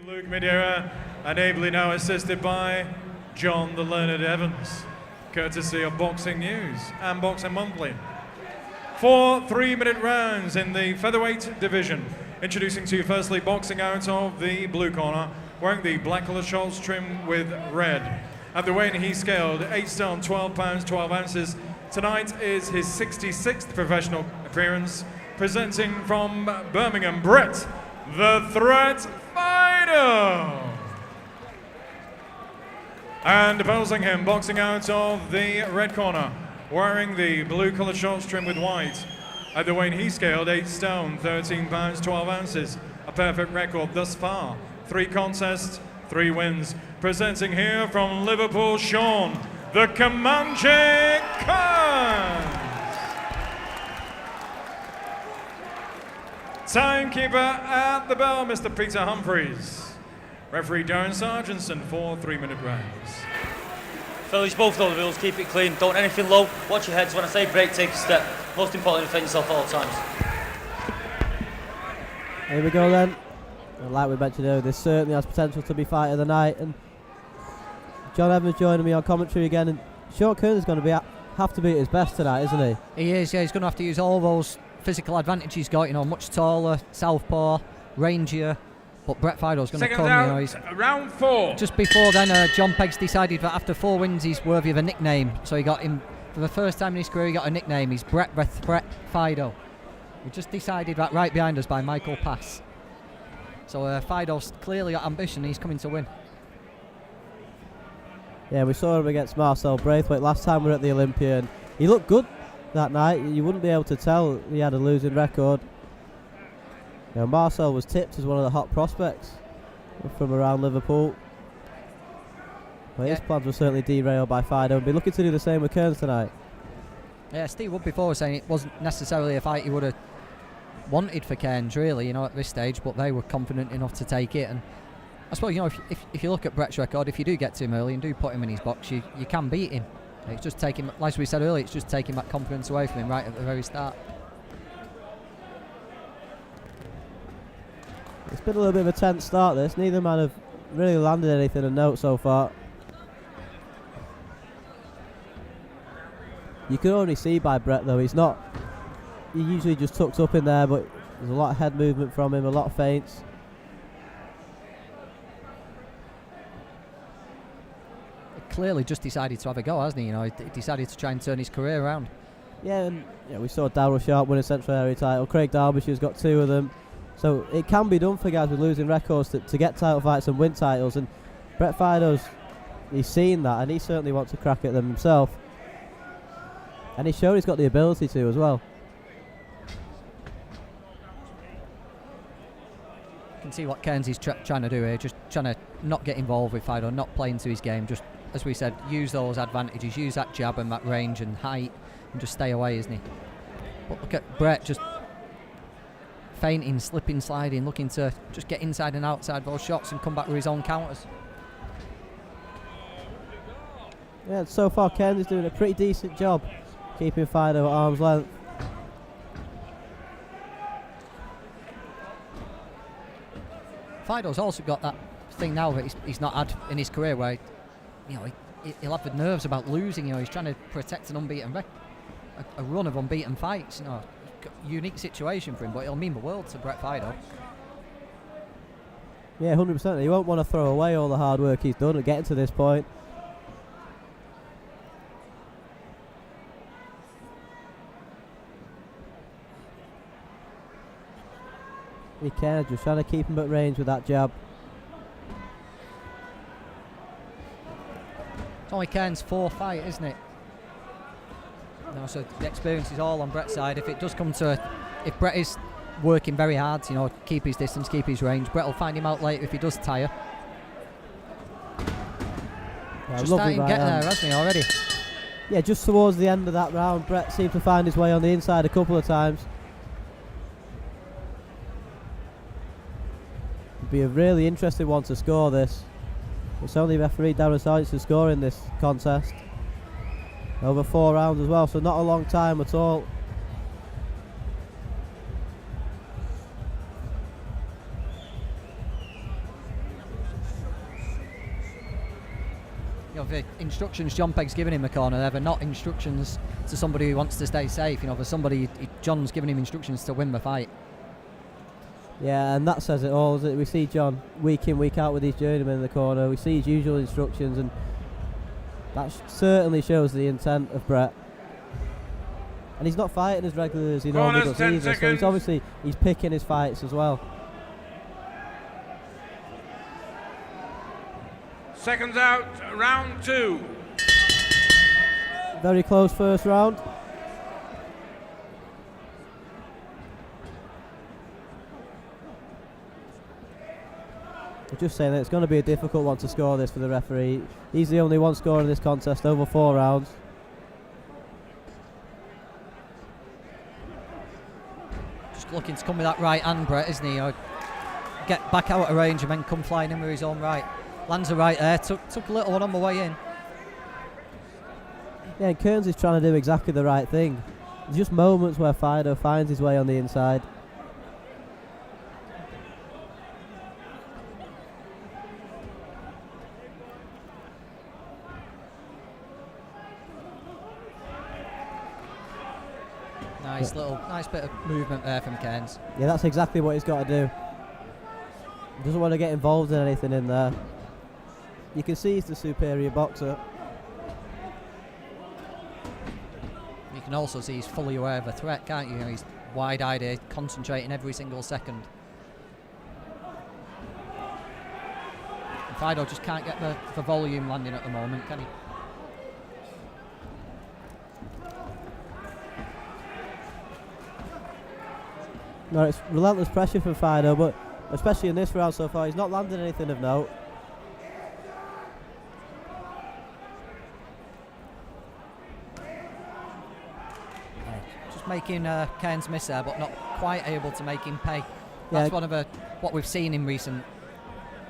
Luke Madeira, and ably now assisted by John the Learned Evans, courtesy of Boxing News and Boxing Monthly. 4 3-minute rounds in the featherweight division. Introducing to you firstly, boxing out of the blue corner, wearing the black colour shorts trimmed with red. At the weight he scaled 8 stone, 12 pounds, 12 ounces. Tonight is his 66th professional appearance. Presenting from Birmingham, Brett the Threat Fidoe. And opposing him, boxing out of the red corner, wearing the blue coloured shorts trimmed with white. At the weight he scaled 8 stone, 13 pounds, 12 ounces. A perfect record thus far. 3 contests, 3 wins. Presenting here from Liverpool, Sean the Comanche Cairns. Timekeeper at the bell, Mr. Peter Humphreys. Referee Darren Sargentson for 3-minute rounds. Fellas, both know the rules, keep it clean, don't anything low, watch your heads. When I say break, take a step. Most importantly, defend yourself at all times. Here we go then. And like we mentioned earlier, this certainly has potential to be fight of the night. And John Evans joining me on commentary again. And Sean Cairns is going to have to be at his best tonight, isn't he? He is, yeah. He's going to have to use all those physical advantages he's got. You know, much taller, southpaw, rangier. But Brett Fidoe's going to come. Out, you know, he's round 4. Just before then, John Peggs decided that after 4 wins, he's worthy of a nickname. So he got him for the first time in his career. He got a nickname. He's Brett the Threat Fidoe. We just decided that right behind us by Michael Pass. So Fidoe's clearly got ambition. He's coming to win. Yeah, we saw him against Marcel Braithwaite last time we were at the Olympia, and he looked good that night. You wouldn't be able to tell he had a losing record. You know, Marcel was tipped as one of the hot prospects from around Liverpool. But his plans were certainly derailed by Fidoe. We'll be looking to do the same with Cairns tonight. Yeah, Steve Wood before was saying it wasn't necessarily a fight he would have wanted for Cairns, really, you know, at this stage, but they were confident enough to take it. And I suppose, you know, if you look at Brett's record, if you do get to him early and do put him in his box, you can beat him. It's just taking, like we said earlier, it's just taking that confidence away from him right at the very start. It's been a little bit of a tense start, this. Neither man have really landed anything of note so far. You can only see by Brett, though, he usually just tucks up in there, but there's a lot of head movement from him, a lot of feints. He clearly just decided to have a go, hasn't he? You know, he decided to try and turn his career around. Yeah, and we saw Darryl Sharp win a Central Area title. Craig Derbyshire's got 2 of them. So it can be done for guys with losing records to get title fights and win titles. And Brett Fidoe's, he's seen that, and he certainly wants to crack at them himself. And he's shown he's got the ability to as well. You can see what Cairns is trying to do here, just trying to not get involved with Fidoe, not play into his game, just, as we said, use those advantages, use that jab and that range and height, and just stay away, isn't he? But look at Brett just feinting, slipping, sliding, looking to just get inside and outside those shots and come back with his own counters. Yeah, so far Cairns is doing a pretty decent job keeping Fidoe at arm's length. Fidoe's also got that thing now that he's not had in his career where, you know, he'll have the nerves about losing. You know, he's trying to protect an unbeaten a run of unbeaten fights. You know, unique situation for him, but it'll mean the world to Brett Fidoe. Yeah, 100%. He won't want to throw away all the hard work he's done at getting to this point. He cares, just trying to keep him at range with that jab. It's only Cairns' 4th fight, isn't it? You know, so the experience is all on Brett's side. If it does come to, if Brett is working very hard, you know, keep his distance, keep his range, Brett will find him out later if he does tire. Yeah, just starting to get there, hasn't he, already? Yeah, just towards the end of that round, Brett seemed to find his way on the inside a couple of times. It'd be a really interesting one to score this. It's only referee Darren Sargentson scoring this contest. Over 4 rounds as well, so not a long time at all. the instructions John Pegg's giving him a corner there, they're not instructions to somebody who wants to stay safe. You know, there's somebody, John's giving him instructions to win the fight. Yeah, and that says it all, isn't it? We see John week in, week out with his journeyman in the corner. We see his usual instructions, and that certainly shows the intent of Brett. And he's not fighting as regularly as he normally does either, so he's obviously picking his fights as well. Seconds out, round 2. Very close first round. I'm just saying that it's going to be a difficult one to score this for the referee. He's the only one scoring this contest over 4 rounds. Just looking to come with that right hand, Brett, isn't he? Or get back out of range and then come flying in with his own right. Lands a right there, took a little one on the way in. Yeah, and Cairns is trying to do exactly the right thing. There's just moments where Fidoe finds his way on the inside. Nice bit of movement there from Cairns. Yeah, that's exactly what he's got to do. He doesn't want to get involved in anything in there. You can see he's the superior boxer. You can also see he's fully aware of the threat, can't you? You know, he's wide-eyed here, concentrating every single second. And Fidoe just can't get the volume landing at the moment, can he? No, it's relentless pressure from Fidoe, but especially in this round so far, he's not landed anything of note. Just making Cairns miss there, but not quite able to make him pay. That's one of what we've seen in recent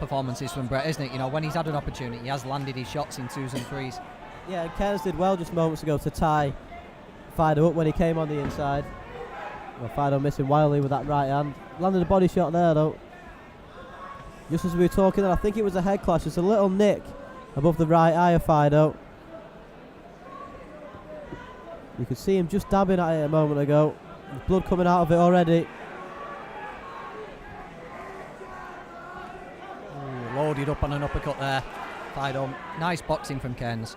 performances from Brett, isn't it? You know, when he's had an opportunity, he has landed his shots in 2s and 3s. Yeah, and Cairns did well just moments ago to tie Fidoe up when he came on the inside. Well, Fidoe missing wildly with that right hand. Landed a body shot there though. Just as we were talking then, I think it was a head clash. Just a little nick above the right eye of Fidoe. You could see him just dabbing at it a moment ago. There's blood coming out of it already. Ooh, loaded up on an uppercut there. Fidoe. Nice boxing from Cairns.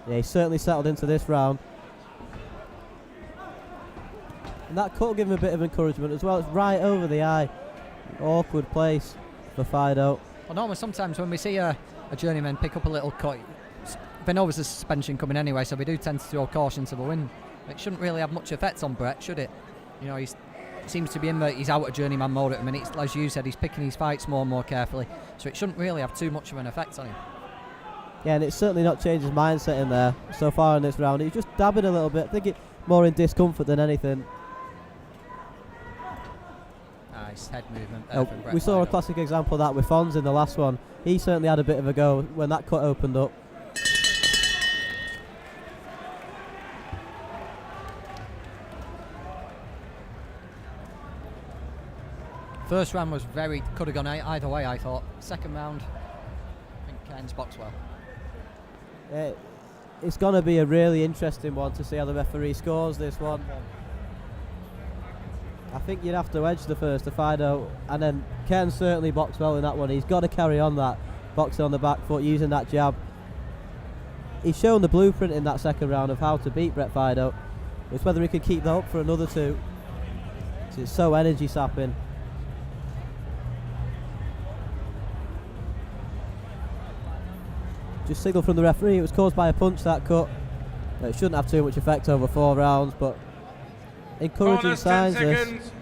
Yeah, he's certainly settled into this round. And that cut will give him a bit of encouragement as well. It's right over the eye. Awkward place for Fidoe. Well, normally sometimes when we see a journeyman pick up a little cut, they know there's a suspension coming anyway, so we do tend to throw caution to the wind. It shouldn't really have much effect on Brett, should it? You know, he seems to be he's out of journeyman mode at the minute. As you said, he's picking his fights more and more carefully, so it shouldn't really have too much of an effect on him. Yeah, and it's certainly not changed his mindset in there so far in this round. He's just dabbing a little bit. I think it's more in discomfort than anything. Nice head movement. From Brett We saw Fidoe. a classic example of that with Fons in the last one. He certainly had a bit of a go when that cut opened up. First round was could have gone either way, I thought. Second round, I think Cairns boxed well. It's going to be a really interesting one to see how the referee scores this one. I think you'd have to edge the first to Fidoe, and then Cairns certainly boxed well in that one. He's got to carry on that, boxing on the back foot, using that jab. He's shown the blueprint in that second round of how to beat Brett Fidoe. It's whether he can keep that up for another 2. It's so energy sapping. Just signal from the referee, it was caused by a punch, that cut. It shouldn't have too much effect over 4 rounds, but encouraging Corners, signs 10 this. seconds.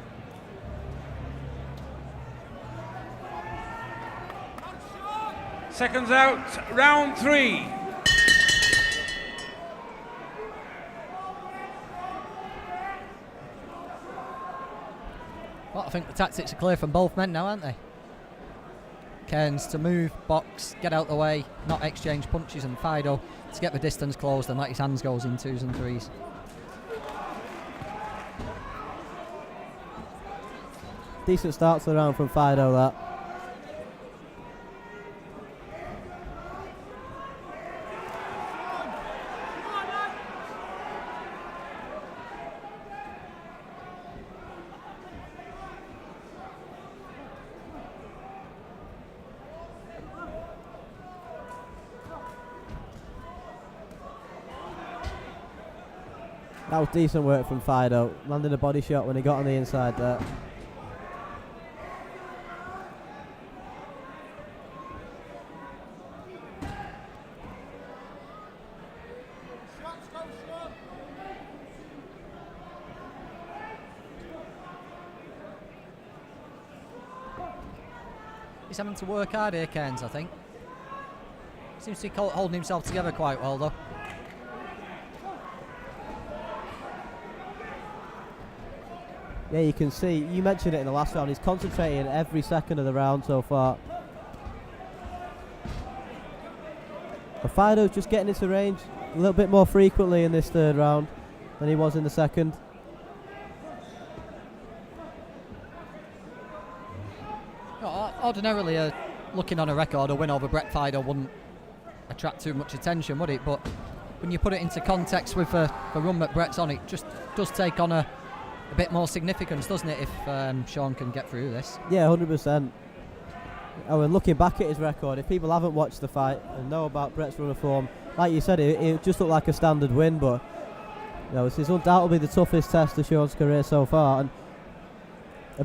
Seconds out, round 3. Well, I think the tactics are clear from both men now, aren't they? Cairns to move, box, get out the way, not exchange punches, and Fidoe to get the distance closed and let his hands goes in 2s and 3s. Decent start to the round from Fidoe, that. That was decent work from Fidoe, landing a body shot when he got on the inside there. He's having to work hard here, Cairns, I think. Seems to be holding himself together quite well, though. Yeah, you can see, you mentioned it in the last round, he's concentrating every second of the round so far. But Fidoe's just getting into range a little bit more frequently in this third round than he was in the second. Ordinarily, looking on a record, a win over Brett Fidoe wouldn't attract too much attention, would it? But when you put it into context with the run that Brett's on, it just does take on a bit more significance, doesn't it, if Sean can get through this? Yeah, 100%. Oh, and looking back at his record, if people haven't watched the fight and know about Brett's run of form, like you said, it just looked like a standard win, but this is undoubtedly the toughest test of Sean's career so far. And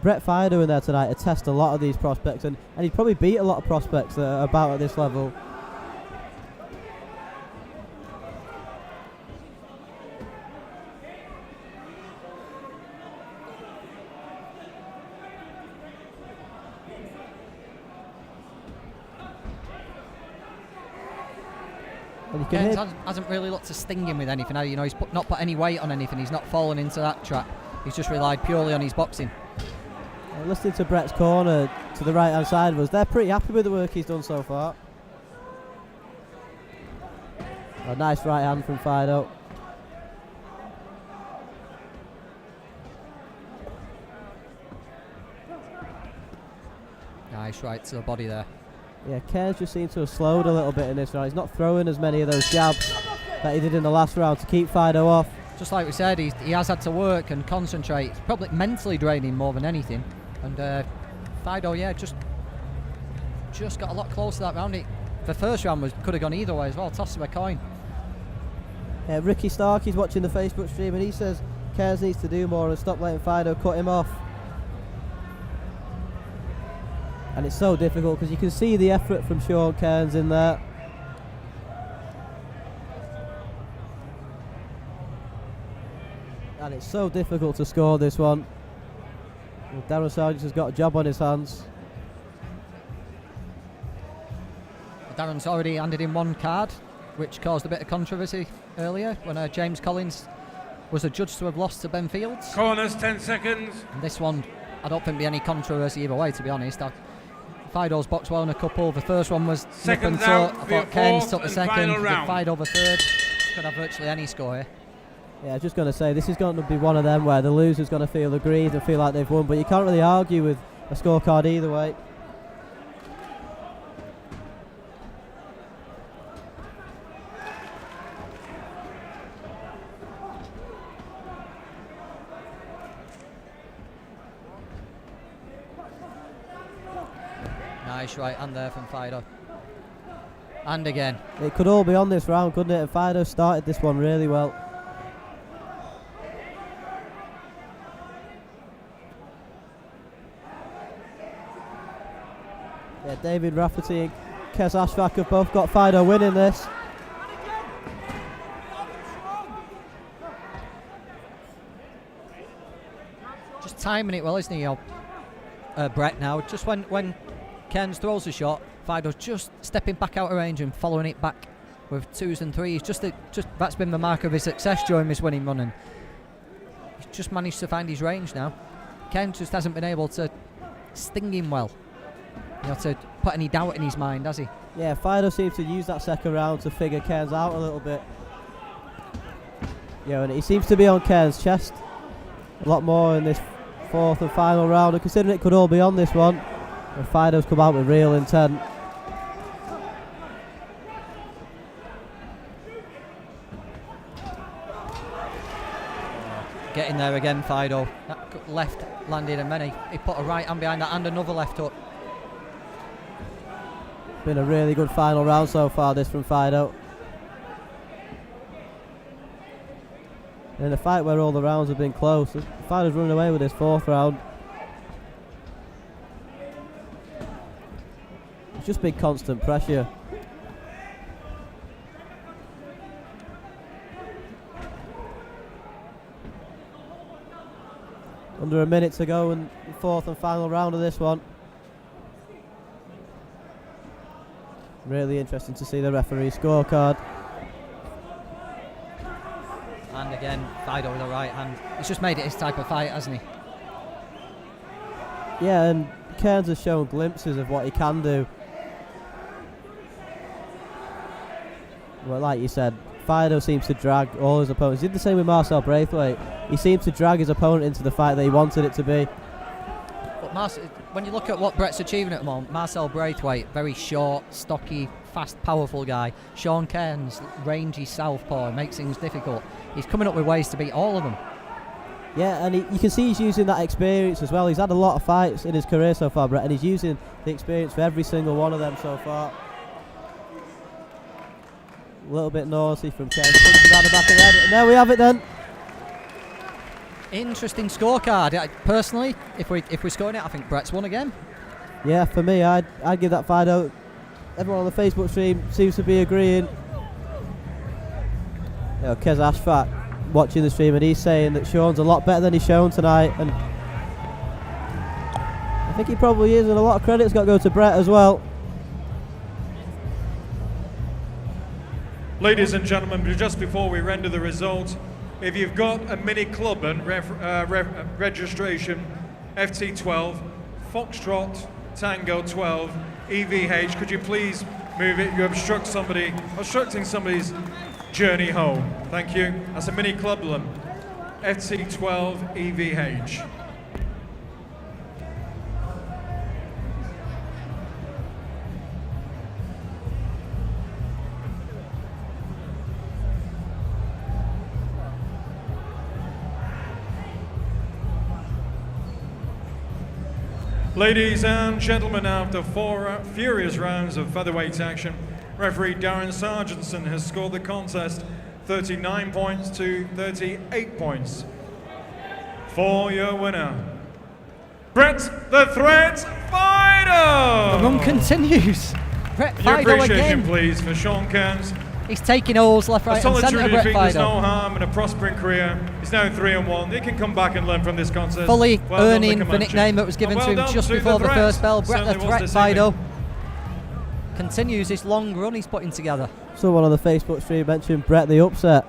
Brett Fidoe in there tonight to test a lot of these prospects, and he'd probably beat a lot of prospects that are about at this level. Cairns hasn't really looked to sting him with anything. He's not put any weight on anything. He's not fallen into that trap. He's just relied purely on his boxing. Listening to Brett's corner to the right hand side of us, they're pretty happy with the work he's done so far. A nice right hand from Fidoe. Nice right to the body there. Yeah, Cairns just seems to have slowed a little bit in this round. He's not throwing as many of those jabs that he did in the last round to keep Fidoe off. Just like we said, he has had to work and concentrate. It's probably mentally draining more than anything. And Fidoe, yeah, just got a lot closer that round. The first round could have gone either way as well. Toss of a coin. Ricky Stark, he's watching the Facebook stream, and he says Cairns needs to do more and stop letting Fidoe cut him off. And it's so difficult because you can see the effort from Sean Cairns in there. And it's so difficult to score this one. Well, Darren Sargent has got a job on his hands. Darren's already handed in one card, which caused a bit of controversy earlier when James Collins was adjudged to have lost to Ben Fields. Corners, 10 seconds. And this one, I don't think there'll be any controversy either way, to be honest. Fidoe's boxed well in a couple. The first one was nip and tuck. I thought Cairns took the second. Fidoe the third. Could have virtually any score here. Yeah, I was just going to say, this is going to be one of them where the loser's going to feel aggrieved and feel like they've won, but you can't really argue with a scorecard either way. Nice right hand there from Fidoe. And again. It could all be on this round, couldn't it? And Fidoe started this one really well. Yeah, David Rafferty and Kes Ashfaq have both got Fidoe winning this. Just timing it well, isn't he, Brett now? Just when Cairns throws a shot, Fidoe's just stepping back out of range and following it back with twos and threes. Just that's been the mark of his success during this winning run, and he's just managed to find his range now. Cairns just hasn't been able to sting him well, to put any doubt in his mind, has he? Yeah, Fidoe seems to use that second round to figure Cairns out a little bit. Yeah, and he seems to be on Cairns' chest a lot more in this fourth and final round, and considering it could all be on this one, and Fidoe's come out with real intent. Getting there again, Fidoe. That left landed, and then he put a right hand behind that and another left hook. Been a really good final round so far, this from Fidoe. In a fight where all the rounds have been close, Fidoe's running away with his 4th round. It's just been constant pressure. Under a minute to go in the 4th and final round of this one. Really interesting to see the referee scorecard. And again, Fidoe with the right hand. He's just made it his type of fight, hasn't he? Yeah, and Cairns has shown glimpses of what he can do. Well, like you said, Fidoe seems to drag all his opponents. He did the same with Marcel Braithwaite. He seemed to drag his opponent into the fight that he wanted it to be. But when you look at what Brett's achieving at the moment, Marcel Braithwaite, very short, stocky, fast, powerful guy. Sean Cairns, rangy southpaw, makes things difficult. He's coming up with ways to beat all of them. Yeah, and you can see he's using that experience as well. He's had a lot of fights in his career so far, Brett, and he's using the experience for every single one of them so far. A little bit naughty from Cairns, punching down the back of the head, and there we have it then. Interesting scorecard. Personally, if we're scoring it, I think Brett's won again. Yeah, for me, I'd give that Fidoe. Everyone on the Facebook stream seems to be agreeing. You know, Kez Ashfaq watching the stream, and he's saying that Sean's a lot better than he's shown tonight, and I think he probably is, and a lot of credit's got to go to Brett as well. Ladies and gentlemen, just before we render the result, if you've got a mini club and registration, FT12, Foxtrot, Tango 12, EVH, could you please move it? You're obstructing somebody's journey home. Thank you. That's a mini clubland, FT12, EVH. Ladies and gentlemen, after 4 furious rounds of featherweight action, referee Darren Sargentson has scored the contest 39 points to 38 points. For your winner, Brett the Threat Fidoe! The run continues. Brett Your Fidoe appreciation, again. please, for Sean Cairns. He's taking holes left, right, A and centre. solitary Brett defeat does no Fidoe, harm in a prospering career. He's now 3-1. He can come back and learn from this contest. fully Well done, earning the Comanche. nickname that was given And to well him just done before the Threat. first bell. Brett the Certainly was Threat this Fidoe evening. continues this long run he's putting together. Someone on the Facebook stream mentioned Brett the upset.